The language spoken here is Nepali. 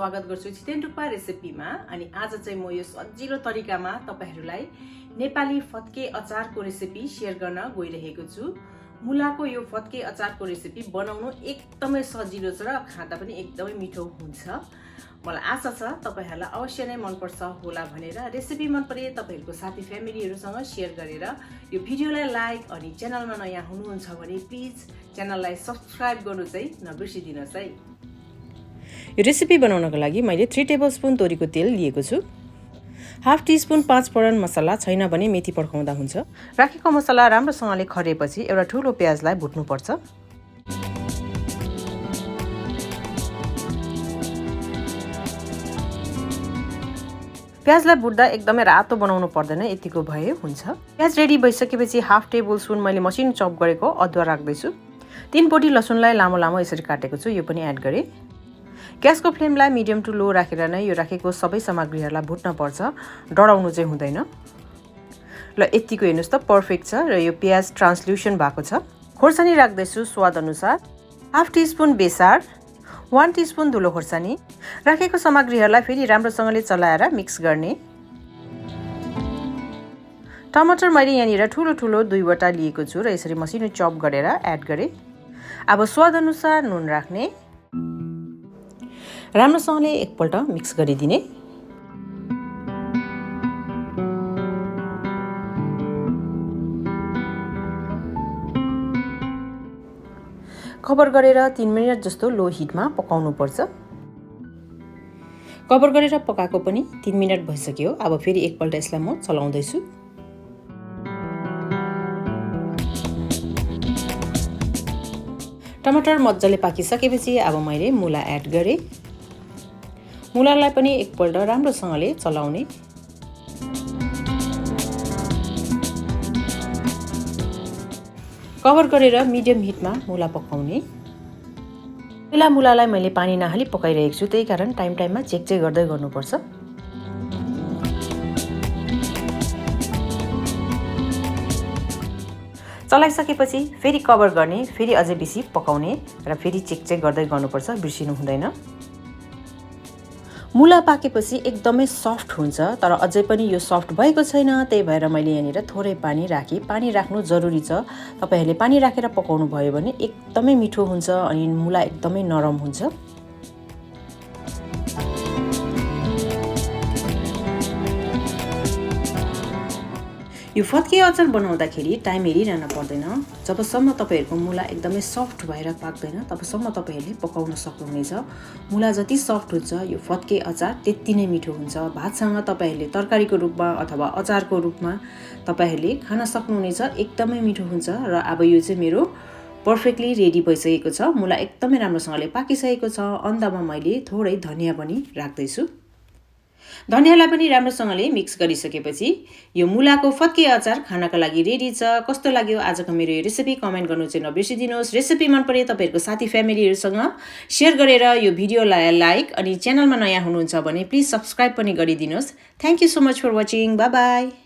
स्वागत गर्छु छिटेन डुक्पा रेसिपीमा। अनि आज चाहिँ म यो सजिलो तरिकामा तपाईहरुलाई नेपाली फत्के अचारको रेसिपी शेयर गर्न गइरहेको छु। मुलाको यो फत्के अचारको रेसिपी बनाउनु एकदमै सजिलो छ र खाँदा पनि एकदमै मिठो हुन्छ। मलाई आशा छ तपाईहरुलाई अवश्य नै मन पर्छ होला भनेर रेसिपी मन परे तपाईहरुको साथी फ्यामिलीहरुसँग शेयर गरेर यो भिडियोलाई लाइक अनि च्यानलमा नयाँ हुनुहुन्छ भने प्लिज च्यानललाई सब्स्क्राइब गर्नु चाहिँ नबिर्सिदिनुस् है। यो रेसिपी बनाउनको लागि मैले 3 टेबलस्पुन तोरीको तेल लिएको छु। हाफ टीस्पुन 5 फोरन मसला, छैन भने मेथी पड्काउँदा हुन्छ। राखेको मसला राम्रोसँगले खरेपछि एउटा ठूलो प्याजलाई भुट्नु पर्छ। प्याजलाई भुट्दा एकदमै रातो बनाउनु पर्दैन, यतिको भए हुन्छ। प्याज रेडी भइसकेपछि हाफ टेबलस्पुन मैले मसिनो चप गरेको अदुवा राख्दै छु। 3 बोटी लसुनलाई लामो लामो यसरी काटेको छु, यो पनि एड गरे। ग्यासको फ्लेमलाई मिडियम टु लो राखेर नै यो राखेको सबै सामग्रीहरुलाई भुट्न पर्छ, डढाउनु चाहिँ हुँदैन। ल यतिको हेर्नुस् त पर्फेक्ट छ र यो प्याज ट्रान्सल्युसन भएको छ। खोर्सानी राख्दै छु स्वाद अनुसार। हाफ टीस्पुन बेसार, 1 टीस्पुन धुलो खोर्सानी। राखेको सामग्रीहरुलाई फेरि राम्रोसँगले चलाएर मिक्स गर्ने। टमाटर मैले यहाँनिर ठूलो ठूलो 2 वटा लिएको छु र यसरी मसिनो चप गरेर एड गरे। अब स्वाद अनुसार नुन राख्ने। राम्रोसँगले एकपल्ट मिक्स गरिदिने। कभर गरेर 3 मिनेट जस्तो लो हिटमा पकाउनु पर्छ। कभर गरेर पकाएको पनि 3 मिनेट भइसक्यो। अब फेरि एकपल्ट यसलाई म चलाउँदै छु। टमाटर मज्जाले पाकिसकेपछि अब मैले मुला एड गरे। मुलालाई पनि एकपल्ट राम्रोसँगले चलाउने। कभर गरेर मिडियम हिटमा मुला पकाउने। पहिला मुलालाई मैले पानी नहाली पकाइरहेको छु, त्यही कारण टाइममा चेक गर्दै गर्नुपर्छ। चलाइसकेपछि फेरि कभर गर्ने, फेरि अझै बेसी पकाउने र फेरि चेक गर्दै गर्नुपर्छ, बिर्सिनु हुँदैन। मुला पाकेपछि एकदमै सफ्ट हुन्छ, तर अझै पनि यो सफ्ट भएको छैन, त्यही भएर मैले यहाँनिर थोरै पानी राखे। पानी राख्नु जरुरी छ। तपाईहरुले पानी राखेर पकाउनु भयो भने एकदमै मिठो हुन्छ अनि मुला एकदमै नरम हुन्छ। यो फत्के अचार बनाउँदाखेरि टाइम हेरिरहन पर्दैन। जबसम्म तपाईहरुको मुला एकदमै सफ्ट भएर पाक्दैन तबसम्म तपाईहरुले पकाउन सक्नुहुनेछ। मुला जति सफ्ट हुन्छ यो फत्के अचार त्यति नै मिठो हुन्छ। भातसँग तपाईहरुले तरकारीको रूपमा अथवा अचारको रूपमा तपाईहरुले खान सक्नुहुनेछ, एकदमै मिठो हुन्छ। र अब यो चाहिँ मेरो पर्फेक्टली रेडी भइसकेको छ। मुला एकदमै राम्रोसँगले पाकिसकेको छ। अन्त्यमा मैले थोरै धनिया पनि राख्दै छु। धनियालाई पनि राम्रोसँगले मिक्स गरिसकेपछि यो मुलाको फत्के अचार खानका लागि रेडी छ। कस्तो लाग्यो आजको मेरो यो रेसिपी कमेन्ट गर्नु चाहिँ नबिर्सिदिनुस्। रेसिपी मन परे तपाईहरुको साथी फ्यामिलीहरुसँग शेयर गरेर यो भिडियोलाई लाइक अनि च्यानलमा नयाँ हुनुहुन्छ भने प्लिज सब्स्क्राइब पनि गरिदिनुस्। Thank you so much for watching. Bye by.